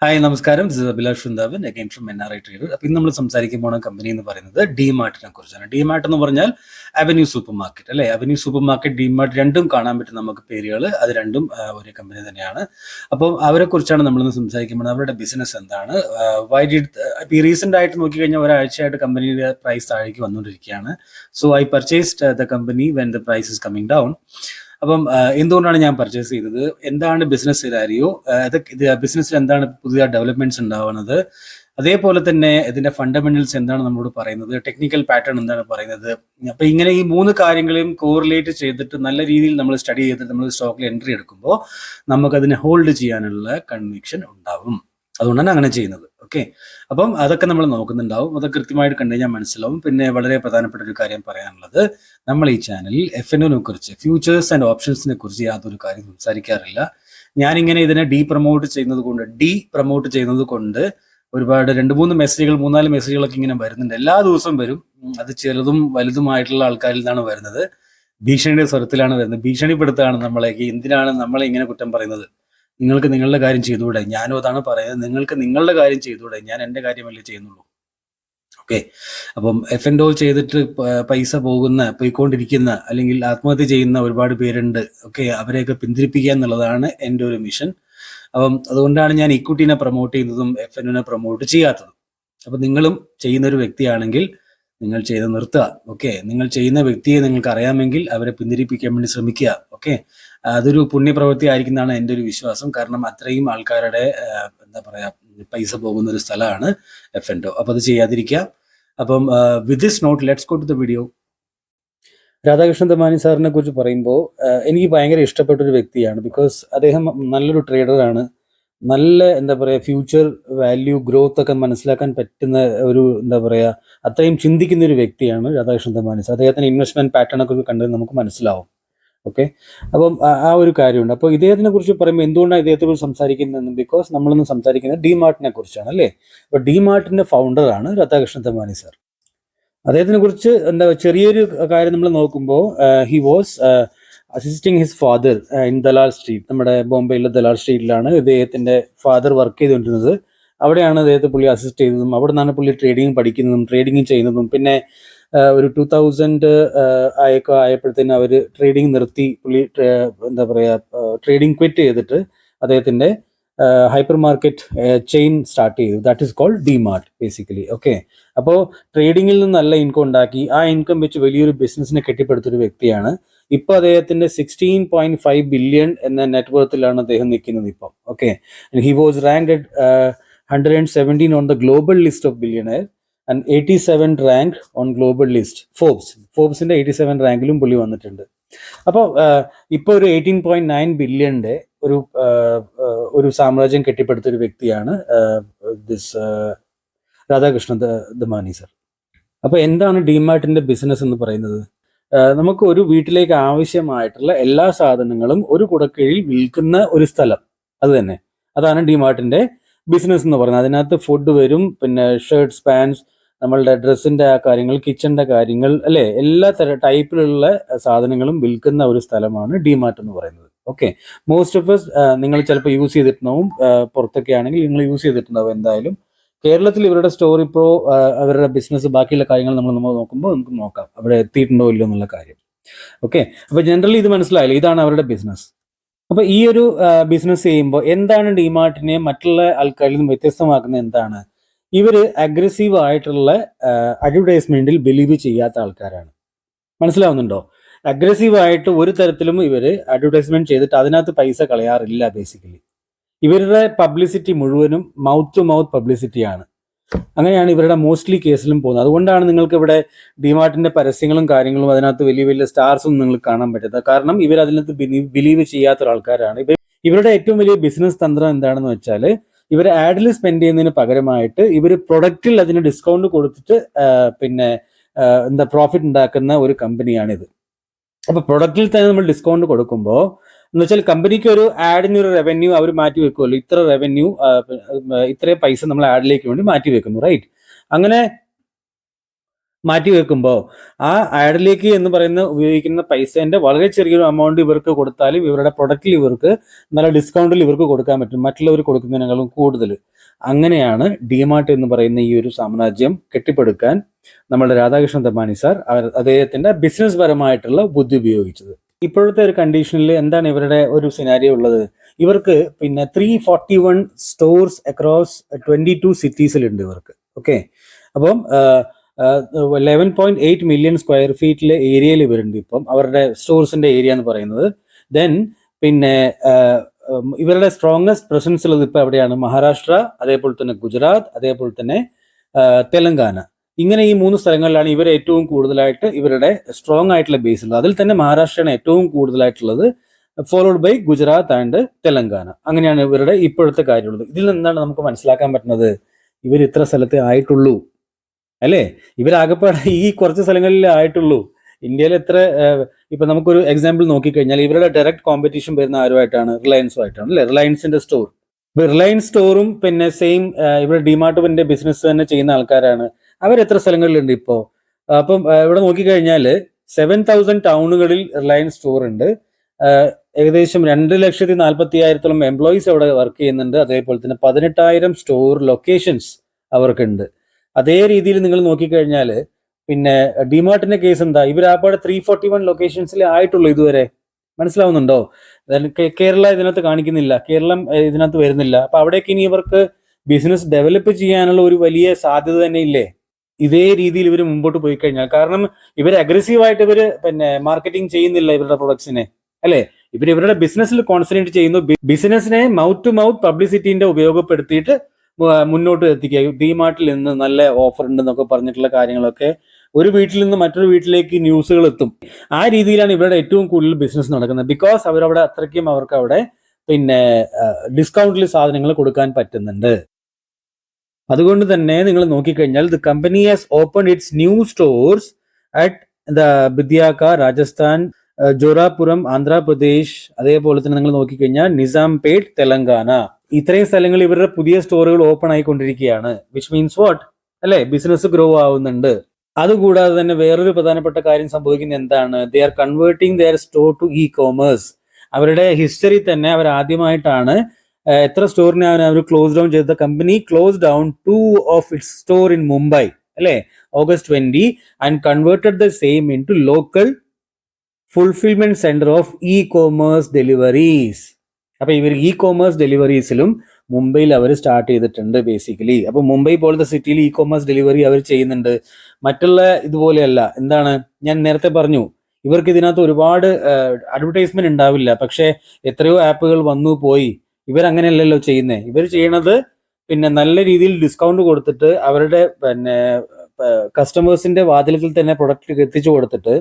Hi നമസ്കാരം. This is Abhilash Vrindavan again from NRI trader. അപ്പം ഇന്ന് നമ്മൾ സംസാരിക്കാൻ പോണ കമ്പനി എന്ന് പറയുന്നത് ഡിമാർട്ടിനെ കുറിച്ചാണ്. ഡിമാർട്ട് എന്ന് പറഞ്ഞാൽ അവന്യൂ സൂപ്പർ മാർക്കറ്റ് അല്ലെ. അവന്യൂ സൂപ്പർ മാർക്കറ്റ്, ഡിമാർട്ട് രണ്ടും കാണാൻ പറ്റും നമുക്ക് പേരുകൾ. അത് രണ്ടും ഒരേ കമ്പനി തന്നെയാണ്. അപ്പം അവരെ കുറിച്ചാണ് നമ്മളിന്ന് സംസാരിക്കാൻ പോകുന്നത്. അവരുടെ ബിസിനസ് എന്താണ്, വൈ ഡിഡ് ഈ റീസെന്റ് ആയിട്ട് നോക്കിക്കഴിഞ്ഞാൽ ഒരാഴ്ചയായിട്ട് കമ്പനിയുടെ പ്രൈസ് താഴേക്ക് വന്നുകൊണ്ടിരിക്കുകയാണ്. So I purchased the company when the price is coming down. അപ്പം എന്തുകൊണ്ടാണ് ഞാൻ പർച്ചേസ് ചെയ്തത്, എന്താണ് ബിസിനസ് സിനാരിയോ, ഇത് ബിസിനസ്സിൽ എന്താണ് പുതിയ ഡെവലപ്മെന്റ്സ് ഉണ്ടാവുന്നത്, അതേപോലെ തന്നെ ഇതിന്റെ ഫണ്ടമെന്റൽസ് എന്താണ് നമ്മളോട് പറയുന്നത്, ടെക്നിക്കൽ പാറ്റേൺ എന്താണ് പറയുന്നത്. അപ്പൊ ഇങ്ങനെ ഈ മൂന്ന് കാര്യങ്ങളെയും കോറിലേറ്റ് ചെയ്തിട്ട് നല്ല രീതിയിൽ നമ്മൾ സ്റ്റഡി ചെയ്തിട്ട് നമ്മൾ സ്റ്റോക്കിൽ എൻട്രി എടുക്കുമ്പോൾ നമുക്കതിനെ ഹോൾഡ് ചെയ്യാനുള്ള കൺവിക്ഷൻ ഉണ്ടാവും. അതുകൊണ്ടാണ് അങ്ങനെ ചെയ്യുന്നത്. ഓക്കെ, അപ്പം അതൊക്കെ നമ്മൾ നോക്കുന്നുണ്ടാവും. അതൊക്കെ കൃത്യമായിട്ട് കണ്ടു കഴിഞ്ഞാൽ മനസ്സിലാവും. പിന്നെ വളരെ പ്രധാനപ്പെട്ട ഒരു കാര്യം പറയാനുള്ളത്, നമ്മൾ ഈ ചാനലിൽ FNOനെ കുറിച്ച്, ഫ്യൂച്ചേഴ്സ് ആൻഡ് ഓപ്ഷൻസിനെ കുറിച്ച് യാതൊരു കാര്യം സംസാരിക്കാറില്ല. ഞാനിങ്ങനെ ഇതിനെ ഡീ പ്രൊമോട്ട് ചെയ്യുന്നത് കൊണ്ട് ഒരുപാട് 2-3 മെസ്സേജുകൾ, 3-4 മെസ്സേജുകളൊക്കെ ഇങ്ങനെ വരുന്നുണ്ട്. എല്ലാ ദിവസവും വരും. അത് ചെറുതും വലുതുമായിട്ടുള്ള ആൾക്കാരിൽ നിന്നാണ് വരുന്നത്. ഭീഷണിയുടെ സ്വരത്തിലാണ് വരുന്നത്. ഭീഷണിപ്പെടുത്താണ് നമ്മളെ. എന്തിനാണ് നമ്മളെ ഇങ്ങനെ കുറ്റം പറയുന്നത്? നിങ്ങൾക്ക് നിങ്ങളുടെ കാര്യം ചെയ്തുകൂടെ? ഞാനും അതാണ് പറയുന്നത്. നിങ്ങൾക്ക് നിങ്ങളുടെ കാര്യം ചെയ്തുകൂടെ? ഞാൻ എൻ്റെ കാര്യമല്ലേ ചെയ്യുന്നുള്ളൂ. ഓക്കെ, അപ്പം FNO ചെയ്തിട്ട് പൈസ പോയിക്കൊണ്ടിരിക്കുന്ന അല്ലെങ്കിൽ ആത്മഹത്യ ചെയ്യുന്ന ഒരുപാട് പേരുണ്ട്. ഓക്കെ, അവരെയൊക്കെ പിന്തിരിപ്പിക്കുക എന്നുള്ളതാണ് എൻ്റെ ഒരു മിഷൻ. അപ്പം അതുകൊണ്ടാണ് ഞാൻ ഇക്വിറ്റിനെ പ്രൊമോട്ട് ചെയ്യുന്നതും FNOനെ പ്രൊമോട്ട് ചെയ്യാത്തതും. അപ്പം നിങ്ങളും ചെയ്യുന്നൊരു വ്യക്തിയാണെങ്കിൽ നിങ്ങൾ ചെയ്ത് നിർത്തുക. ഓക്കെ, നിങ്ങൾ ചെയ്യുന്ന വ്യക്തിയെ നിങ്ങൾക്ക് അറിയാമെങ്കിൽ അവരെ പിന്തിരിപ്പിക്കാൻ വേണ്ടി ശ്രമിക്കുക. ഓക്കെ, അതൊരു പുണ്യപ്രവൃത്തി ആയിരിക്കുന്നതാണ് എൻ്റെ ഒരു വിശ്വാസം. കാരണം അത്രയും ആൾക്കാരുടെ എന്താ പറയാ, പൈസ പോകുന്ന ഒരു സ്ഥലമാണ് FNO. അപ്പൊ അത് ചെയ്യാതിരിക്കുക. അപ്പം with this note let's go to the video. Radhakrishnan Damani സാറിനെ കുറിച്ച് പറയുമ്പോൾ എനിക്ക് ഭയങ്കര ഇഷ്ടപ്പെട്ട ഒരു വ്യക്തിയാണ്. ബിക്കോസ് അദ്ദേഹം നല്ലൊരു ട്രേഡറാണ്. നല്ല എന്താ പറയുക, ഫ്യൂച്ചർ വാല്യൂ ഗ്രോത്ത് ഒക്കെ മനസ്സിലാക്കാൻ പറ്റുന്ന ഒരു എന്താ പറയുക, അത്രയും ചിന്തിക്കുന്ന ഒരു വ്യക്തിയാണ് രാധാകൃഷ്ണൻ ദമാനി സാർ. അദ്ദേഹത്തിന് ഇൻവെസ്റ്റ്മെന്റ് പാറ്റേൺ ഒക്കെ കണ്ടത് നമുക്ക് മനസ്സിലാവും. ഓക്കെ, അപ്പം ആ ഒരു കാര്യമുണ്ട്. അപ്പോൾ ഇദ്ദേഹത്തിനെ കുറിച്ച് പറയുമ്പോൾ എന്തുകൊണ്ടാണ് ഇദ്ദേഹത്തെ കുറിച്ച് സംസാരിക്കുന്നത്? ബിക്കോസ് നമ്മളൊന്ന് സംസാരിക്കുന്നത് ഡിമാർട്ടിനെ കുറിച്ചാണ് അല്ലേ. അപ്പോൾ ഡിമാർട്ടിന്റെ ഫൗണ്ടറാണ് രാധാകൃഷ്ണൻ ദമാനി സാർ. അദ്ദേഹത്തിനെ കുറിച്ച് എന്താ ചെറിയൊരു കാര്യം നമ്മൾ നോക്കുമ്പോൾ, he was assisting his father in Dalal street. നമ്മുടെ ബോംബെയിലെ ദലാൽ സ്ട്രീറ്റിലാണ് ഇദ്ദേഹത്തിന്റെ ഫാദർ വർക്ക് ചെയ്തുകൊണ്ടിരുന്നത്. അവിടെയാണ് അദ്ദേഹത്തെ പുള്ളി അസിസ്റ്റ് ചെയ്തതും അവിടെ നിന്നാണ് പുള്ളി ട്രേഡിംഗ് പഠിക്കുന്നതും ട്രേഡിംഗ് ചെയ്യുന്നതും. പിന്നെ ഒരു 2000 ആയപ്പോഴത്തേനും അവർ ട്രേഡിംഗ് നിർത്തി. പുള്ളി എന്താ പറയുക, ട്രേഡിംഗ് ക്വിറ്റ് ചെയ്തിട്ട് അദ്ദേഹത്തിന്റെ ഹൈപ്പർ മാർക്കറ്റ് ചെയിൻ സ്റ്റാർട്ട് ചെയ്തു. That is called DMart basically. Okay, അപ്പോൾ ട്രേഡിങ്ങിൽ നിന്ന് നല്ല ഇൻകം ഉണ്ടാക്കി ആ ഇൻകം വെച്ച് വലിയൊരു ബിസിനസ്സിനെ കെട്ടിപ്പടുത്തൊരു വ്യക്തിയാണ്. ഇപ്പൊ അദ്ദേഹത്തിന്റെ 16.5 ബില്യൺ എന്ന നെറ്റ്വർത്തിലാണ് അദ്ദേഹം നിൽക്കുന്നത് ഇപ്പം. Okay, he was ranked 117 on the global list of billionaire and 87 rank on global list. ഫോബ്സിന്റെ 87 റാങ്കിലും പുള്ളി വന്നിട്ടുണ്ട്. അപ്പോൾ ഇപ്പോൾ ഒരു 18.9 ബില്യന്റെ ഒരു സാമ്രാജ്യം കെട്ടിപ്പടുത്ത ഒരു വ്യക്തിയാണ് രാധാകൃഷ്ണൻ ദമാനി സർ. അപ്പൊ എന്താണ് ഡിമാർട്ടിന്റെ ബിസിനസ് എന്ന് പറയുന്നത്? നമുക്ക് ഒരു വീട്ടിലേക്ക് ആവശ്യമായിട്ടുള്ള എല്ലാ സാധനങ്ങളും ഒരു കുടക്കീഴിൽ വിൽക്കുന്ന ഒരു സ്ഥലം, അത് തന്നെ, അതാണ് ഡിമാർട്ടിന്റെ ബിസിനസ് എന്ന് പറയുന്നത്. അതിനകത്ത് ഫുഡ് വരും, പിന്നെ ഷർട്ട്സ്, പാൻസ്, നമ്മളുടെ ഡ്രസ്സിന്റെ ആ കാര്യങ്ങൾ, കിച്ചന്റെ കാര്യങ്ങൾ അല്ലെ, എല്ലാ ടൈപ്പിലുള്ള സാധനങ്ങളും വിൽക്കുന്ന ഒരു സ്ഥലമാണ് ഡിമാർട്ട് എന്ന് പറയുന്നത്. ഓക്കെ, മോസ്റ്റ് ഓഫ് നിങ്ങൾ ചിലപ്പോൾ യൂസ് ചെയ്തിട്ടുണ്ടാവും. പുറത്തൊക്കെ ആണെങ്കിൽ നിങ്ങൾ യൂസ് ചെയ്തിട്ടുണ്ടാവും എന്തായാലും. കേരളത്തിൽ ഇവരുടെ സ്റ്റോർ ഇപ്പോൾ അവരുടെ ബിസിനസ് ബാക്കിയുള്ള കാര്യങ്ങൾ നമ്മൾ നോക്കുമ്പോൾ നമുക്ക് നോക്കാം അവിടെ എത്തിയിട്ടുണ്ടോ ഇല്ലോ എന്നുള്ള കാര്യം. ഓക്കെ, അപ്പൊ ജനറലി ഇത് മനസ്സിലായില്ല, ഇതാണ് അവരുടെ ബിസിനസ്. അപ്പൊ ഈ ഒരു ബിസിനസ് ചെയ്യുമ്പോൾ എന്താണ് ഡിമാർട്ടിനെ മറ്റുള്ള ആൾക്കാരിൽ നിന്നും വ്യത്യസ്തമാക്കുന്നത്? എന്താണ്? ഇവര് അഗ്രസീവ് ആയിട്ടുള്ള അഡ്വർടൈസ്മെന്റിൽ ബിലീവ് ചെയ്യാത്ത ആൾക്കാരാണ്. മനസ്സിലാവുന്നുണ്ടോ? അഗ്രസീവ് ആയിട്ട് ഒരു തരത്തിലും ഇവര് അഡ്വർടൈസ്മെന്റ് ചെയ്തിട്ട് അതിനകത്ത് പൈസ കളയാറില്ല. ബേസിക്കലി ഇവരുടെ പബ്ലിസിറ്റി മുഴുവനും മൗത്ത് ടു മൗത്ത് പബ്ലിസിറ്റിയാണ്. അങ്ങനെയാണ് ഇവരുടെ മോസ്റ്റ്ലി കേസിലും പോകുന്നത്. അതുകൊണ്ടാണ് നിങ്ങൾക്ക് ഇവിടെ ഡിമാർട്ടിന്റെ പരസ്യങ്ങളും കാര്യങ്ങളും അതിനകത്ത് വലിയ വലിയ സ്റ്റാർസും നിങ്ങൾക്ക് കാണാൻ പറ്റുന്നത്. കാരണം ഇവർ അതിനകത്ത് ബിലീവ് ചെയ്യാത്ത ആൾക്കാരാണ്. ഇവരുടെ ഏറ്റവും വലിയ ബിസിനസ് തന്ത്രം എന്താണെന്ന് വെച്ചാൽ, ഇവർ ആഡിൽ സ്പെൻഡ് ചെയ്യുന്നതിന് പകരമായിട്ട് ഇവർ പ്രൊഡക്റ്റിൽ അതിന് ഡിസ്കൗണ്ട് കൊടുത്തിട്ട് പിന്നെ എന്താ പ്രോഫിറ്റ് ഉണ്ടാക്കുന്ന ഒരു കമ്പനിയാണിത്. അപ്പൊ പ്രൊഡക്റ്റിൽ തന്നെ നമ്മൾ ഡിസ്കൗണ്ട് കൊടുക്കുമ്പോൾ എന്ന് വെച്ചാൽ കമ്പനിക്ക് ഒരു ആഡിന് ഒരു റവന്യൂ അവർ മാറ്റി വെക്കുമല്ലോ, ഇത്ര റവന്യൂ, ഇത്രയും പൈസ നമ്മൾ ആഡിലേക്ക് വേണ്ടി മാറ്റി വെക്കുന്നു, റൈറ്റ്? അങ്ങനെ മാറ്റി വെക്കുമ്പോൾ ആ ആഡിലേക്ക് എന്ന് പറയുന്ന ഉപയോഗിക്കുന്ന പൈസേന്റെ വളരെ ചെറിയൊരു എമൗണ്ട് ഇവർക്ക് കൊടുത്താലും ഇവരുടെ പ്രൊഡക്റ്റിൽ ഇവർക്ക് നല്ല ഡിസ്കൗണ്ടിൽ ഇവർക്ക് കൊടുക്കാൻ പറ്റും, മറ്റുള്ളവർ കൊടുക്കുന്നതിനേക്കാളും കൂടുതൽ. അങ്ങനെയാണ് ഡിമാർട്ട് എന്ന് പറയുന്ന ഈ ഒരു സാമ്രാജ്യം കെട്ടിപ്പടുക്കാൻ നമ്മുടെ രാധാകൃഷ്ണൻ ദമാനി സാർ അദ്ദേഹത്തിന്റെ ബിസിനസ് പരമായിട്ടുള്ള ബുദ്ധി ഉപയോഗിച്ചത്. ഇപ്പോഴത്തെ ഒരു കണ്ടീഷനിൽ എന്താണ് ഇവരുടെ ഒരു സിനാരിയോ ഉള്ളത്? ഇവർക്ക് പിന്നെ 341 സ്റ്റോർസ് അക്രോസ് 22 സിറ്റീസിലുണ്ട് ഇവർക്ക്. ഓക്കെ, അപ്പം 11.8 മില്യൺ സ്ക്വയർ ഫീറ്റിലെ ഏരിയയിൽ ഇവരുണ്ട് ഇപ്പം അവരുടെ സ്റ്റോർസിന്റെ ഏരിയ എന്ന് പറയുന്നത്. ദെൻ പിന്നെ ഇവരുടെ സ്ട്രോങ്സ്റ്റ് പ്രസൻസ് ഉള്ളത് ഇപ്പൊ എവിടെയാണ്? മഹാരാഷ്ട്ര, അതേപോലെ തന്നെ ഗുജറാത്ത്, അതേപോലെ തന്നെ തെലങ്കാന. ഇങ്ങനെ ഈ 3 സ്ഥലങ്ങളിലാണ് ഇവർ ഏറ്റവും കൂടുതലായിട്ട് ഇവരുടെ സ്ട്രോങ് ആയിട്ടുള്ള ബേസ് ഉള്ളത്. അതിൽ തന്നെ മഹാരാഷ്ട്രയാണ് ഏറ്റവും കൂടുതലായിട്ടുള്ളത്, followed by Gujarat and Telangana. അങ്ങനെയാണ് ഇവരുടെ ഇപ്പോഴത്തെ കാര്യമുള്ളത്. ഇതിൽ നിന്നാണ് നമുക്ക് മനസ്സിലാക്കാൻ പറ്റുന്നത് ഇവർ ഇത്ര സ്ഥലത്തെ ആയിട്ടുള്ളൂ അല്ലേ? ഇവരാകെപ്പാടെ ഈ കുറച്ച് സ്ഥലങ്ങളിൽ ആയിട്ടുള്ളൂ. ഇന്ത്യയിൽ എത്ര ഇപ്പൊ നമുക്കൊരു എക്സാമ്പിൾ നോക്കിക്കഴിഞ്ഞാൽ ഇവരുടെ ഡയറക്റ്റ് കോമ്പറ്റീഷൻ വരുന്ന ആരുമായിട്ടാണ്? റിലയൻസുമായിട്ടാണ് അല്ലെ? റിലയൻസിന്റെ സ്റ്റോർ, റിലയൻസ് സ്റ്റോറും പിന്നെ സെയിം ഇവിടെ ഡിമാർട്ടിന്റെ ബിസിനസ് തന്നെ ചെയ്യുന്ന ആൾക്കാരാണ്. അവരെത്ര സ്ഥലങ്ങളിലുണ്ട് ഇപ്പോ? അപ്പം ഇവിടെ നോക്കിക്കഴിഞ്ഞാൽ 7,000 ടൗണുകളിൽ റിലയൻസ് സ്റ്റോർ ഉണ്ട്. ഏകദേശം 2,40,40,000 എംപ്ലോയീസ് അവിടെ വർക്ക് ചെയ്യുന്നുണ്ട്. അതേപോലെ തന്നെ 18,000 സ്റ്റോർ ലൊക്കേഷൻസ് അവർക്കുണ്ട്. അതേ രീതിയിൽ നിങ്ങൾ നോക്കിക്കഴിഞ്ഞാൽ പിന്നെ ഡിമാർട്ടിന്റെ കേസ് എന്താ? ഇവരാപ്പാടെ 341 ലൊക്കേഷൻസിൽ ആയിട്ടുള്ളൂ ഇതുവരെ. മനസ്സിലാവുന്നുണ്ടോ? കേരള ഇതിനകത്ത് കാണിക്കുന്നില്ല, കേരളം ഇതിനകത്ത് വരുന്നില്ല. അപ്പൊ അവിടേക്ക് ഇനി ഇവർക്ക് ബിസിനസ് ഡെവലപ്പ് ചെയ്യാനുള്ള ഒരു വലിയ സാധ്യത തന്നെ ഇല്ലേ ഇതേ രീതിയിൽ ഇവർ മുമ്പോട്ട് പോയി കഴിഞ്ഞാൽ? കാരണം ഇവർ അഗ്രസീവായിട്ട് ഇവർ പിന്നെ മാർക്കറ്റിംഗ് ചെയ്യുന്നില്ല ഇവരുടെ പ്രൊഡക്ട്സിനെ അല്ലെ? ഇവരുടെ ബിസിനസ്സിൽ കോൺസെൻട്രേറ്റ് ചെയ്യുന്നു. ബിസിനസിനെ മൗത്ത് ടു മൗത്ത് പബ്ലിസിറ്റിന്റെ ഉപയോഗപ്പെടുത്തിയിട്ട് മുന്നോട്ട് എത്തിക്കുക. ഡിമാർട്ടിൽ നിന്ന് നല്ല ഓഫർ ഉണ്ടെന്നൊക്കെ പറഞ്ഞിട്ടുള്ള കാര്യങ്ങളൊക്കെ ഒരു വീട്ടിൽ നിന്ന് മറ്റൊരു വീട്ടിലേക്ക് ന്യൂസുകൾ എത്തും. ആ രീതിയിലാണ് ഇവരുടെ ഏറ്റവും കൂടുതൽ ബിസിനസ് നടക്കുന്നത്. ബിക്കോസ് അവരവിടെ അത്രയ്ക്കും അവർക്ക് അവിടെ പിന്നെ ഡിസ്കൗണ്ടിൽ സാധനങ്ങൾ കൊടുക്കാൻ പറ്റുന്നുണ്ട്. അതുകൊണ്ട് തന്നെ നിങ്ങൾ നോക്കിക്കഴിഞ്ഞാൽ the company has open its new stores at the Bidyaka, Rajasthan, Jorapuram, Andhra Pradesh, അതേപോലെ തന്നെ നിങ്ങൾ നോക്കിക്കഴിഞ്ഞാൽ നിസാംപേട്ട്, തെലങ്കാന. ഇത്രയും സ്ഥലങ്ങളിൽ ഇവരുടെ പുതിയ സ്റ്റോറുകൾ ഓപ്പൺ ആയിക്കൊണ്ടിരിക്കുകയാണ്. വിച്ച് മീൻസ് വാട്ട് അല്ലെ? ബിസിനസ് ഗ്രോ ആവുന്നുണ്ട്. അതുകൂടാതെ തന്നെ വേറൊരു പ്രധാനപ്പെട്ട കാര്യം സംഭവിക്കുന്നത് എന്താണ്? They are converting their store to e commerce. അവരുടെ ഹിസ്റ്ററി തന്നെ അവർ ആദ്യമായിട്ടാണ് എത്ര സ്റ്റോറിനെയാണ് അവർ ക്ലോസ് ഡൗൺ ചെയ്തത്? Company close down 2 of its store in Mumbai അല്ലെ, August 20, and converted the same into local fulfilment centre of e commerce deliveries. അപ്പൊ ഇവർ ഇ കോമേഴ്സ് ഡെലിവറീസിലും മുംബൈയിൽ അവർ സ്റ്റാർട്ട് ചെയ്തിട്ടുണ്ട് ബേസിക്കലി. അപ്പൊ മുംബൈ പോലത്തെ സിറ്റിയിൽ ഇ കോമേഴ്സ് ഡെലിവറി അവർ ചെയ്യുന്നുണ്ട്. മറ്റുള്ള ഇതുപോലെയല്ല. എന്താണ് ഞാൻ നേരത്തെ പറഞ്ഞു, ഇവർക്ക് ഇതിനകത്ത് ഒരുപാട് അഡ്വർടൈസ്മെന്റ് ഉണ്ടാവില്ല. പക്ഷെ എത്രയോ ആപ്പുകൾ വന്നു പോയി. ഇവരങ്ങനെയല്ലല്ലോ ചെയ്യുന്നത്. ഇവർ ചെയ്യണത് പിന്നെ നല്ല രീതിയിൽ ഡിസ്കൗണ്ട് കൊടുത്തിട്ട് അവരുടെ പിന്നെ കസ്റ്റമേഴ്സിന്റെ വാതിലുകളിൽ തന്നെ പ്രൊഡക്റ്റ് എത്തിച്ചു കൊടുത്തിട്ട്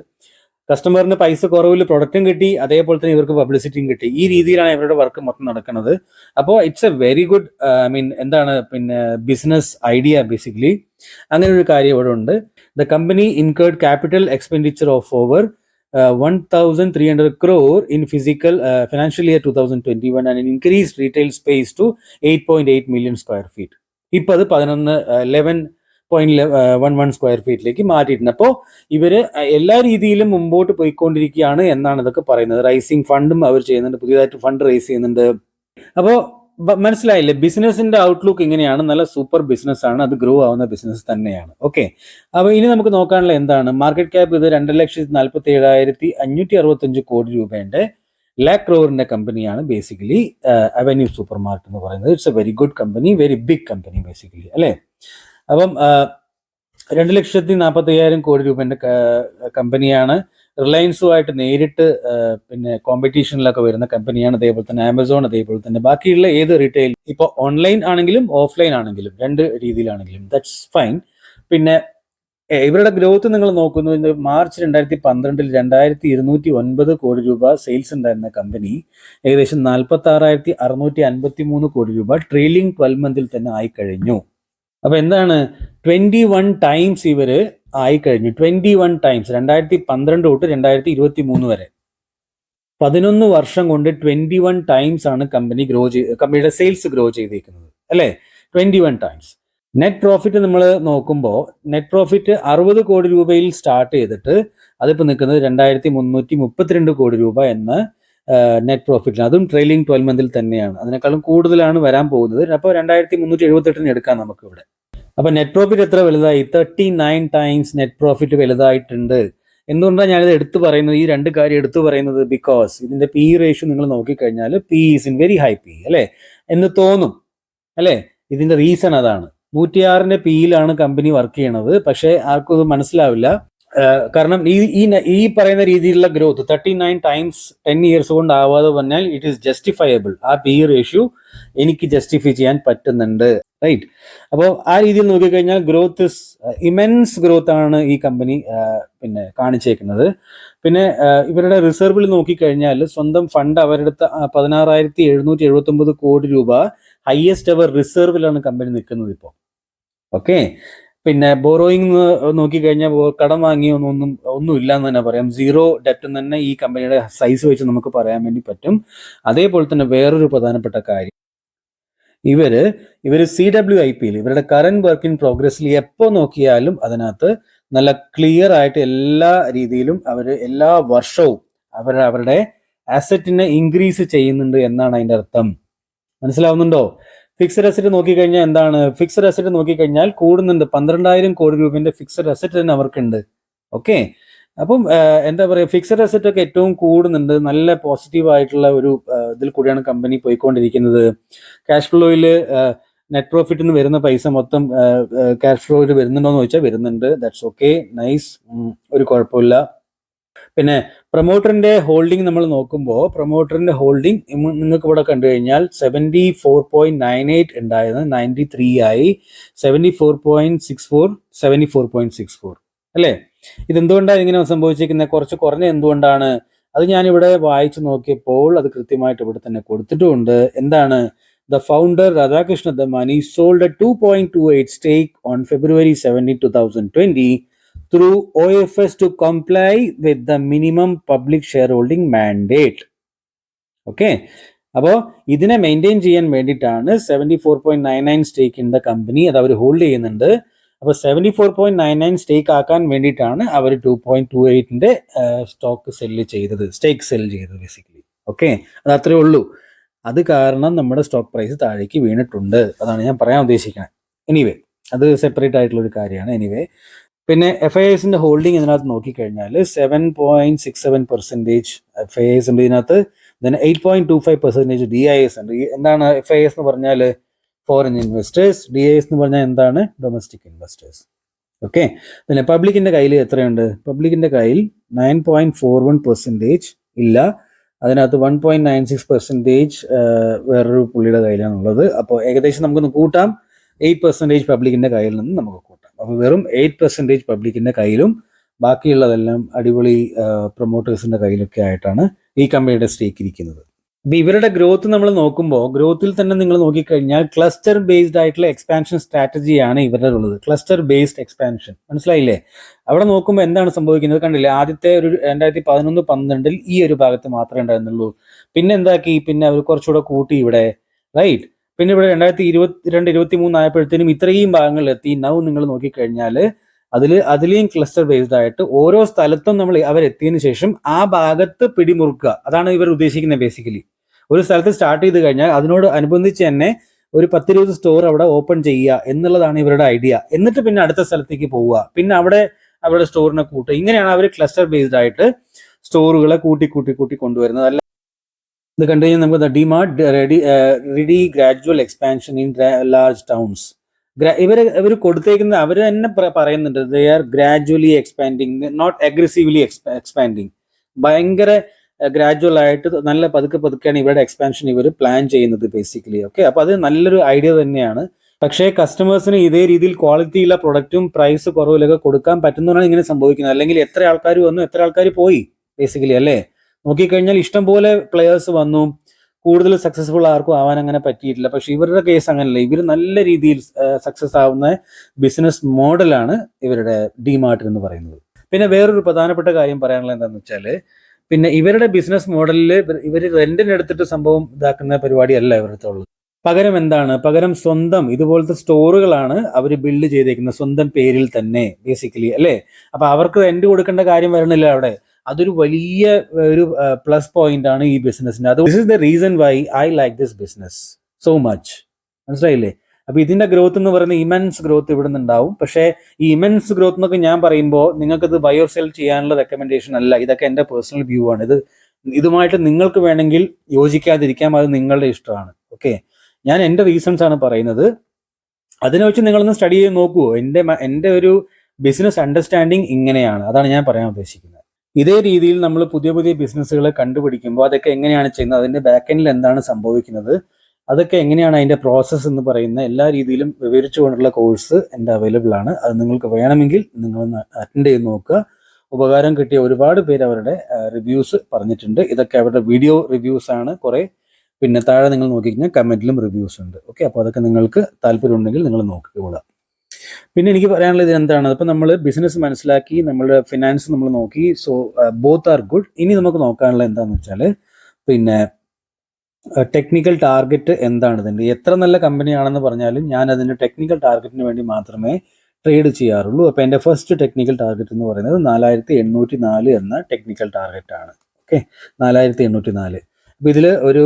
കസ്റ്റമറിന് പൈസ കുറവിൽ പ്രൊഡക്റ്റും കിട്ടി, അതേപോലെ തന്നെ ഇവർക്ക് പബ്ലിസിറ്റിയും കിട്ടി. ഈ രീതിയിലാണ് ഇവരുടെ വർക്ക് മൊത്തം നടക്കുന്നത്. അപ്പോൾ ഇറ്റ്സ് എ വെരി ഗുഡ് എന്താണ് പിന്നെ ബിസിനസ് ഐഡിയ ബേസിക്കലി. അങ്ങനെ ഒരു കാര്യം ഇവിടെ ഉണ്ട്. The company incurred capital expenditure of over 1,300 crore in financial year 2021 and an increased retail space to 8.8 million square feet. ഇപ്പൊ അത് 11.11 സ്ക്വയർ ഫീറ്റിലേക്ക് മാറ്റിയിട്ടുണ്ട്. അപ്പോൾ ഇവര് എല്ലാ രീതിയിലും മുമ്പോട്ട് പോയിക്കൊണ്ടിരിക്കുകയാണ് എന്നാണ് ഇതൊക്കെ പറയുന്നത്. റൈസിങ് ഫണ്ടും അവർ ചെയ്യുന്നുണ്ട്, പുതിയതായിട്ട് ഫണ്ട് റൈസ് ചെയ്യുന്നുണ്ട്. അപ്പോൾ മനസ്സിലായില്ലേ? ബിസിനസിന്റെ ഔട്ട്ലുക്ക് ഇങ്ങനെയാണ്. നല്ല സൂപ്പർ ബിസിനസ് ആണ്, അത് ഗ്രോ ആവുന്ന ബിസിനസ് തന്നെയാണ്. ഓക്കെ, അപ്പൊ ഇനി നമുക്ക് നോക്കാനുള്ള എന്താണ് മാർക്കറ്റ് ക്യാപ്പ്? ഇത് 2,47,565 കോടി രൂപയുടെ ലാക്ക് ക്രോറിന്റെ കമ്പനിയാണ് ബേസിക്കലി അവന്യൂ സൂപ്പർ മാർക്കറ്റ് എന്ന് പറയുന്നത്. It's a very good company, very big company basically അല്ലെ? അപ്പം 2,40,000 കോടി രൂപന്റെ കമ്പനിയാണ്. റിലയൻസുമായിട്ട് നേരിട്ട് പിന്നെ കോമ്പറ്റീഷനിലൊക്കെ വരുന്ന കമ്പനിയാണ്. അതേപോലെ തന്നെ ആമസോൺ, അതേപോലെ തന്നെ ബാക്കിയുള്ള ഏത് റീറ്റെയിൽ, ഇപ്പൊ ഓൺലൈൻ ആണെങ്കിലും ഓഫ്ലൈൻ ആണെങ്കിലും രണ്ട് രീതിയിലാണെങ്കിലും ദാറ്റ്സ് ഫൈൻ. പിന്നെ ഇവരുടെ ഗ്രോത്ത് നിങ്ങൾ നോക്കുന്നു, മാർച്ച് 2012 2,209 കോടി രൂപ സെയിൽസ് ഉണ്ടായിരുന്ന കമ്പനി ഏകദേശം 46,653 കോടി രൂപ ട്രെയിലിംഗ് 12 മന്തിൽ തന്നെ ആയിക്കഴിഞ്ഞു. അപ്പൊ എന്താണ് 21 ടൈംസ് ഇവര് ആയിക്കഴിഞ്ഞു. 21 ടൈംസ് 2012 തൊട്ട് 2023 വരെ 11 വർഷം കൊണ്ട് 21 ടൈംസ് ആണ് കമ്പനിയുടെ സെയിൽസ് ഗ്രോ ചെയ്തിരിക്കുന്നത് അല്ലെ? 21 ടൈംസ്. നെറ്റ് പ്രോഫിറ്റ് നമ്മൾ നോക്കുമ്പോൾ നെറ്റ് പ്രോഫിറ്റ് 60 കോടി രൂപയിൽ സ്റ്റാർട്ട് ചെയ്തിട്ട് അതിപ്പോൾ നിൽക്കുന്നത് 2332 കോടി രൂപ എന്ന നെറ്റ് പ്രോഫിറ്റിന്, അതും ട്രെയിലിംഗ് 12 മന്തിൽ തന്നെയാണ്. അതിനേക്കാളും കൂടുതലാണ് വരാൻ പോകുന്നത്. അപ്പോൾ 2378 എടുക്കാം നമുക്ക് ഇവിടെ. അപ്പോൾ നെറ്റ് പ്രോഫിറ്റ് എത്ര വലുതായി? 39 ടൈംസ് നെറ്റ് പ്രോഫിറ്റ് വലുതായിട്ടുണ്ട്. എന്തുകൊണ്ടാണ് ഞാനിത് എടുത്തു പറയുന്നത്, ഈ രണ്ട് കാര്യം എടുത്തു പറയുന്നത്? ബിക്കോസ് ഇതിന്റെ പി റേഷ്യോ നിങ്ങൾ നോക്കിക്കഴിഞ്ഞാൽ P is in very high P അല്ലേ എന്ന് തോന്നും അല്ലേ. ഇതിന്റെ റീസൺ അതാണ്. 106 പിയിലാണ് കമ്പനി വർക്ക് ചെയ്യണത്. പക്ഷേ ആർക്കും ഇത് മനസ്സിലാവില്ല. കാരണം ഈ പറയുന്ന രീതിയിലുള്ള ഗ്രോത്ത് 39 ടൈംസ് 10 ഇയേഴ്സ് കൊണ്ട് ആവാതെ പറഞ്ഞാൽ ഇറ്റ് ഈസ് ജസ്റ്റിഫയബിൾ. ആ പി റേഷ്യോ എനിക്ക് ജസ്റ്റിഫൈ ചെയ്യാൻ പറ്റുന്നുണ്ട്, റൈറ്റ്? അപ്പോൾ ആ രീതിയിൽ നോക്കിക്കഴിഞ്ഞാൽ ഗ്രോത്ത് ഇസ് ഇമെൻസ് ഗ്രോത്ത് ആണ് ഈ കമ്പനി പിന്നെ കാണിച്ചേക്കുന്നത്. പിന്നെ ഇവരുടെ റിസർവിൽ നോക്കിക്കഴിഞ്ഞാൽ സ്വന്തം ഫണ്ട് അവരുടെ 16,779 കോടി രൂപ ഹയസ്റ്റ് എവർ റിസർവിലാണ് കമ്പനി നിൽക്കുന്നത് ഇപ്പോൾ. ഓക്കെ, പിന്നെ ബോറോയിങ് നോക്കിക്കഴിഞ്ഞാൽ കടം വാങ്ങിയോ ഒന്നും ഇല്ല എന്ന് തന്നെ പറയാം. സീറോ ഡെപ്റ്റ് തന്നെ ഈ കമ്പനിയുടെ സൈസ് വെച്ച് നമുക്ക് പറയാൻ വേണ്ടി പറ്റും. അതേപോലെ തന്നെ വേറൊരു പ്രധാനപ്പെട്ട കാര്യം, ഇവര് CWIP-യിൽ ഇവരുടെ കറന്റ് വർക്ക് ഇൻ പ്രോഗ്രസ്സിൽ എപ്പോൾ നോക്കിയാലും അതിനകത്ത് നല്ല ക്ലിയർ ആയിട്ട് എല്ലാ രീതിയിലും അവർ എല്ലാ വർഷവും അവരുടെ അസറ്റിനെ ഇൻക്രീസ് ചെയ്യുന്നുണ്ട് എന്നാണ് അതിന്റെ അർത്ഥം. മനസ്സിലാവുന്നുണ്ടോ? ഫിക്സഡ് അസറ്റ് നോക്കിക്കഴിഞ്ഞാൽ എന്താണ്? ഫിക്സഡ് അസറ്റ് നോക്കിക്കഴിഞ്ഞാൽ കൂടുന്നുണ്ട്. 12,000 കോടി രൂപയുടെ ഫിക്സഡ് അസറ്റ് തന്നെ അവർക്കുണ്ട്. ഓക്കെ, അപ്പം എന്താ പറയുക, ഫിക്സഡ് അസറ്റ് ഒക്കെ ഏറ്റവും കൂടുന്നുണ്ട്. നല്ല പോസിറ്റീവ് ആയിട്ടുള്ള ഒരു ഇതിൽ കൂടിയാണ് കമ്പനി പോയിക്കൊണ്ടിരിക്കുന്നത്. ക്യാഷ് ഫ്ലോയിൽ നെറ്റ് പ്രോഫിറ്റിൽ നിന്ന് വരുന്ന പൈസ മൊത്തം ക്യാഷ് ഫ്ലോയിൽ വരുന്നുണ്ടോ എന്ന് ചോദിച്ചാൽ വരുന്നുണ്ട്. ദാറ്റ്സ് ഓക്കെ, നൈസ്, ഒരു കുഴപ്പമില്ല. പിന്നെ പ്രൊമോട്ടറിന്റെ ഹോൾഡിംഗ് നമ്മൾ നോക്കുമ്പോൾ പ്രൊമോട്ടറിന്റെ ഹോൾഡിംഗ് നിങ്ങൾക്ക് ഇവിടെ കണ്ടു കഴിഞ്ഞാൽ 74.98 ഉണ്ടായത് 93 ആയി, 74.64 അല്ലേ? ഇതെന്തുകൊണ്ടാണ് ഇങ്ങനെ സംഭവിച്ചിരിക്കുന്നത്? കുറച്ച് കുറഞ്ഞ എന്തുകൊണ്ടാണ്? അത് ഞാനിവിടെ വായിച്ചു നോക്കിയപ്പോൾ അത് കൃത്യമായിട്ട് ഇവിടെ തന്നെ കൊടുത്തിട്ടുമുണ്ട്. എന്താണ്? The founder Radhakrishna Damani sold a 2.28 stake on February 17, 2020 through OFS to comply with the minimum public shareholding mandate. Okay, അപ്പോൾ ഇതിനെ മെയിൻറ്റെയിൻ ചെയ്യാൻ വേണ്ടിയിട്ടാണ് 74.99 സ്റ്റേക്ക് ഇൻ ദ കമ്പനി അത് അവർ ഹോൾഡ് ചെയ്യുന്നുണ്ട്. അപ്പോൾ 74.99 സ്റ്റേക്ക് ആക്കാൻ വേണ്ടിയിട്ടാണ് അവർ 2.28ന്റെ സ്റ്റേക്ക് സെല്ല് ചെയ്തത് ബേസിക്കലി. ഓക്കെ, അത് അത്രേ ഉള്ളൂ. അത് കാരണം നമ്മുടെ സ്റ്റോക്ക് പ്രൈസ് താഴേക്ക് വീണിട്ടുണ്ട്. അതാണ് ഞാൻ പറയാൻ ഉദ്ദേശിക്കുന്നത്. എനിവേ, അത് സെപ്പറേറ്റ് ആയിട്ടുള്ള ഒരു കാര്യമാണ്. എനിവേ, പിന്നെ FISന്റെ ഹോൾഡിംഗ് ഇതിനകത്ത് നോക്കിക്കഴിഞ്ഞാൽ 7.67% FIS ഉണ്ട് ഇതിനകത്ത്. then 8.25% DIS ഉണ്ട്. എന്താണ് FIS എന്ന് പറഞ്ഞാൽ? Foreign investors. DIS എന്ന് പറഞ്ഞാൽ എന്താണ്? Domestic investors. ഓക്കെ, പിന്നെ പബ്ലിക്കിന്റെ കയ്യിൽ എത്രയുണ്ട്? പബ്ലിക്കിന്റെ കയ്യിൽ 9.41% ഇല്ല. അതിനകത്ത് 1.96% വേറൊരു പുള്ളിയുടെ കയ്യിലാണുള്ളത്. അപ്പോൾ ഏകദേശം നമുക്കൊന്ന് കൂട്ടാം. 8% പബ്ലിക്കിന്റെ കയ്യിൽ നിന്ന് നമുക്ക് കൂട്ടാം. അപ്പോൾ വെറും 8% പബ്ലിക്കിന്റെ കയ്യിലും ബാക്കിയുള്ളതെല്ലാം അടിപൊളി പ്രൊമോട്ടേഴ്സിന്റെ കയ്യിലൊക്കെ ആയിട്ടാണ് ഈ കമ്പനിയുടെ സ്റ്റേക്ക് ഇരിക്കുന്നത്. അപ്പോൾ ഇവരുടെ ഗ്രോത്ത് നമ്മൾ നോക്കുമ്പോൾ ഗ്രോത്തിൽ തന്നെ നിങ്ങൾ നോക്കിക്കഴിഞ്ഞാൽ ക്ലസ്റ്റർ ബേസ്ഡ് ആയിട്ടുള്ള എക്സ്പാൻഷൻ സ്ട്രാറ്റജിയാണ് ഇവരുടെ ഉള്ളത്. ക്ലസ്റ്റർ ബേസ്ഡ് എക്സ്പാൻഷൻ, മനസ്സിലായില്ലേ? അവിടെ നോക്കുമ്പോൾ എന്താണ് സംഭവിക്കുന്നത് കണ്ടില്ലേ? ആദ്യത്തെ ഒരു 2011-12 ഈ ഒരു ഭാഗത്ത് മാത്രമേ ഉണ്ടായിരുന്നുള്ളൂ. പിന്നെ എന്താക്കി? പിന്നെ അവർ കുറച്ചുകൂടെ കൂട്ടി ഇവിടെ, റൈറ്റ്? പിന്നെ ഇവിടെ 2022-23 ആയപ്പോഴത്തേനും ഇത്രയും ഭാഗങ്ങളിലെത്തി. നൗ നിങ്ങൾ നോക്കിക്കഴിഞ്ഞാൽ അതിലെയും ക്ലസ്റ്റർ ബേസ്ഡ് ആയിട്ട് ഓരോ സ്ഥലത്തും നമ്മൾ അവരെത്തിയതിനു ശേഷം ആ ഭാഗത്ത് പിടിമുറുക്കുക. അതാണ് ഇവർ ഉദ്ദേശിക്കുന്നത്. ബേസിക്കലി ഒരു സ്ഥലത്ത് സ്റ്റാർട്ട് ചെയ്ത് കഴിഞ്ഞാൽ അതിനോട് അനുബന്ധിച്ച് തന്നെ ഒരു 10-20 സ്റ്റോർ അവിടെ ഓപ്പൺ ചെയ്യുക എന്നുള്ളതാണ് ഇവരുടെ ഐഡിയ. എന്നിട്ട് പിന്നെ അടുത്ത സ്ഥലത്തേക്ക് പോവുക, പിന്നെ അവരുടെ സ്റ്റോറിനെ കൂട്ടുക. ഇങ്ങനെയാണ് അവർ ക്ലസ്റ്റർ ബേസ്ഡ് ആയിട്ട് സ്റ്റോറുകളെ കൂട്ടി കൊണ്ടുവരുന്നത്. അല്ല, ഇത് കണ്ടു കഴിഞ്ഞാൽ നമുക്ക് DMart ready gradual expansion in large towns. ഇവർ കൊടുത്തേക്കുന്ന അവർ തന്നെ പറയുന്നുണ്ട്, they are gradually expanding, not aggressively expanding. ഭയങ്കര ഗ്രാജുവൽ ആയിട്ട് നല്ല പതുക്കെയാണ് ഇവരുടെ എക്സ്പാൻഷൻ ഇവർ പ്ലാൻ ചെയ്യുന്നത് ബേസിക്കലി. ഓക്കെ, അപ്പോൾ അത് നല്ലൊരു ഐഡിയ തന്നെയാണ്. പക്ഷേ കസ്റ്റമേഴ്സിന് ഇതേ രീതിയിൽ ക്വാളിറ്റിയുള്ള പ്രൊഡക്റ്റും പ്രൈസ് കുറവിലൊക്കെ കൊടുക്കാൻ പറ്റുന്നതാണ് ഇങ്ങനെ സംഭവിക്കുന്നത്. അല്ലെങ്കിൽ എത്ര ആൾക്കാർ വന്നു, എത്ര ആൾക്കാർ പോയി ബേസിക്കലി, അല്ലേ? നോക്കിക്കഴിഞ്ഞാൽ ഇഷ്ടം പോലെ പ്ലെയേഴ്സ് വന്നു, കൂടുതൽ സക്സസ്ഫുൾ ആർക്കും ആവാൻ അങ്ങനെ പറ്റിയിട്ടില്ല. പക്ഷെ ഇവരുടെ കേസ് അങ്ങനല്ല. ഇവർ നല്ല രീതിയിൽ സക്സസ് ആവുന്ന ബിസിനസ് മോഡലാണ് ഇവരുടെ ഡിമാർട്ട് എന്ന് പറയുന്നത്. പിന്നെ വേറൊരു പ്രധാനപ്പെട്ട കാര്യം പറയാനുള്ളത് എന്താണെന്ന് വെച്ചാൽ, പിന്നെ ഇവരുടെ ബിസിനസ് മോഡലിൽ ഇവർ റെന്റിന് എടുത്തിട്ട് സംഭവം ഇതാക്കുന്ന പരിപാടിയല്ല ഇവരുടെ ഉള്ളത്. പകരം എന്താണ്? പകരം സ്വന്തം ഇതുപോലത്തെ സ്റ്റോറുകളാണ് അവർ ബിൽഡ് ചെയ്തേക്കുന്നത് സ്വന്തം പേരിൽ തന്നെ ബേസിക്കലി, അല്ലേ? അപ്പൊ അവർക്ക് റെന്റ് കൊടുക്കേണ്ട കാര്യം വരണില്ല അവിടെ. അതൊരു വലിയ ഒരു പ്ലസ് പോയിന്റ് ആണ് ഈ ബിസിനസിന്റെ. അത് this is the reason why I like this business so much. മനസ്സിലായില്ലേ? അപ്പൊ ഇതിന്റെ ഗ്രോത്ത് എന്ന് പറയുന്ന ഇമൻസ് ഗ്രോത്ത് ഇവിടെ നിന്നുണ്ടാവും. പക്ഷേ ഈ ഇമൻസ് ഗ്രോത്ത് എന്നൊക്കെ ഞാൻ പറയുമ്പോൾ നിങ്ങൾക്കത് ബൈ ഓർ സെൽ ചെയ്യാനുള്ള റെക്കമെൻഡേഷൻ അല്ല. ഇതൊക്കെ എൻ്റെ പേഴ്സണൽ വ്യൂ ആണ്. ഇതുമായിട്ട് നിങ്ങൾക്ക് വേണമെങ്കിൽ യോജിക്കാതിരിക്കാം, അത് നിങ്ങളുടെ ഇഷ്ടമാണ്. ഓക്കെ, ഞാൻ എൻ്റെ റീസൺസ് ആണ് പറയുന്നത്. അതിനെ വെച്ച് നിങ്ങളൊന്ന് സ്റ്റഡി ചെയ്ത് നോക്കുമോ? എൻ്റെ ഒരു ബിസിനസ് അണ്ടർസ്റ്റാൻഡിങ് ഇങ്ങനെയാണ്. അതാണ് ഞാൻ പറയാൻ ഉദ്ദേശിക്കുന്നത്. ഇതേ രീതിയിൽ നമ്മൾ പുതിയ പുതിയ ബിസിനസ്സുകളെ കണ്ടുപിടിക്കുമ്പോൾ അതൊക്കെ എങ്ങനെയാണ് ചെയ്യുന്നത്, അതിൻ്റെ ബാക്ക് എൻഡിൽ എന്താണ് സംഭവിക്കുന്നത്, അതൊക്കെ എങ്ങനെയാണ് അതിൻ്റെ പ്രോസസ്സ് എന്ന് പറയുന്ന എല്ലാ രീതിയിലും വിവരിച്ചുകൊണ്ടുള്ള കോഴ്സ് എൻ്റെ അവൈലബിൾ ആണ്. അത് നിങ്ങൾക്ക് വേണമെങ്കിൽ നിങ്ങളൊന്ന് അറ്റൻഡ് ചെയ്ത് നോക്കുക. ഉപകാരം കിട്ടിയ ഒരുപാട് പേര് അവരുടെ റിവ്യൂസ് പറഞ്ഞിട്ടുണ്ട്. ഇതൊക്കെ അവരുടെ വീഡിയോ റിവ്യൂസ് ആണ് കുറേ. പിന്നെ താഴെ നിങ്ങൾ നോക്കിക്കഴിഞ്ഞാൽ കമൻറ്റിലും റിവ്യൂസ് ഉണ്ട്. ഓക്കെ, അപ്പോൾ അതൊക്കെ നിങ്ങൾക്ക് താല്പര്യമുണ്ടെങ്കിൽ നിങ്ങൾ നോക്കിക്കൊള്ളുക. പിന്നെ എനിക്ക് പറയാനുള്ളത് എന്താണ്, ഇപ്പം നമ്മൾ ബിസിനസ് മനസ്സിലാക്കി, നമ്മളുടെ ഫിനാൻസ് നമ്മൾ നോക്കി. So both are good. ഇനി നമുക്ക് നോക്കാനുള്ളത് എന്താണെന്ന് വെച്ചാൽ പിന്നെ ടെക്നിക്കൽ ടാർഗറ്റ് എന്താണ് ഇതിൻ്റെ. എത്ര നല്ല കമ്പനിയാണെന്ന് പറഞ്ഞാലും ഞാൻ അതിൻ്റെ ടെക്നിക്കൽ ടാർഗറ്റിന് വേണ്ടി മാത്രമേ ട്രേഡ് ചെയ്യാറുള്ളൂ. അപ്പോൾ എൻ്റെ ഫസ്റ്റ് ടെക്നിക്കൽ ടാർഗറ്റ് എന്ന് പറയുന്നത് 4804 എന്ന ടെക്നിക്കൽ ടാർഗറ്റാണ്. ഓക്കെ, 4804. അപ്പോൾ ഇതിൽ ഒരു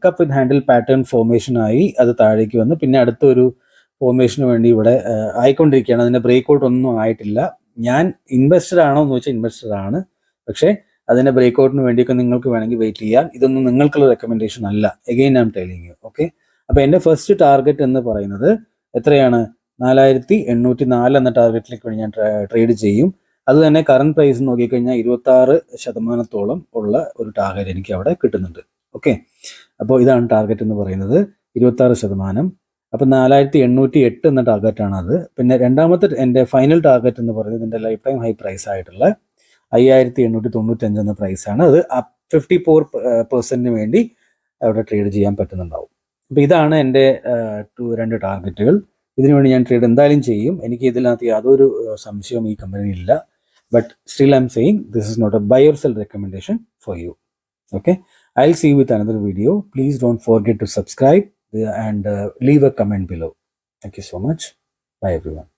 കപ്പ് വിത്ത് ഹാൻഡിൽ പാറ്റേൺ ഫോർമേഷനായി അത് താഴേക്ക് വന്ന് പിന്നെ അടുത്തൊരു ഫോർമേഷന് വേണ്ടി ഇവിടെ ആയിക്കൊണ്ടിരിക്കുകയാണ്. അതിൻ്റെ ബ്രേക്ക് ഔട്ട് ഒന്നും ആയിട്ടില്ല. ഞാൻ ഇൻവെസ്റ്റർ ആണോ എന്ന് ചോദിച്ചാൽ ഇൻവെസ്റ്റർ ആണ്. പക്ഷേ അതിൻ്റെ ബ്രേക്ക് ഔട്ടിന് വേണ്ടിയൊക്കെ നിങ്ങൾക്ക് വേണമെങ്കിൽ വെയിറ്റ് ചെയ്യാം. ഇതൊന്നും നിങ്ങൾക്കുള്ള റെക്കമെൻഡേഷൻ അല്ല. Again I am telling you. Okay, അപ്പോൾ എൻ്റെ ഫസ്റ്റ് ടാർഗറ്റ് എന്ന് പറയുന്നത് എത്രയാണ്? 4804 എന്ന ടാർഗറ്റിലേക്ക് വേണ്ടി ഞാൻ ട്രേഡ് ചെയ്യും. അത് തന്നെ കറണ്ട് പ്രൈസ് നോക്കിക്കഴിഞ്ഞാൽ 26% ഉള്ള ഒരു ടാർഗറ്റ് എനിക്ക് അവിടെ കിട്ടുന്നുണ്ട്. ഓക്കെ, അപ്പോൾ ഇതാണ് ടാർഗറ്റ് എന്ന് പറയുന്നത്, 26%. അപ്പം 4808 എന്ന ടാർഗറ്റാണ് അത്. പിന്നെ രണ്ടാമത്തെ എൻ്റെ ഫൈനൽ ടാർഗറ്റ് എന്ന് പറയുന്നത് എൻ്റെ ലൈഫ് ടൈം ഹൈ പ്രൈസ് ആയിട്ടുള്ള 5895 എന്ന പ്രൈസാണ്. അത് 54% വേണ്ടി അവിടെ ട്രേഡ് ചെയ്യാൻ പറ്റുന്നുണ്ടാവും. അപ്പോൾ ഇതാണ് എൻ്റെ 2 ടാർഗറ്റുകൾ. ഇതിനുവേണ്ടി ഞാൻ ട്രേഡ് എന്തായാലും ചെയ്യും. എനിക്ക് ഇതിനകത്ത് യാതൊരു സംശയവും ഈ കമ്പനിയിലില്ല. But still I am saying this is not a buy or sell recommendation for you. Okay, I'll see you with another video. Please don't forget to subscribe and leave a comment below. Thank you so much. Bye everyone.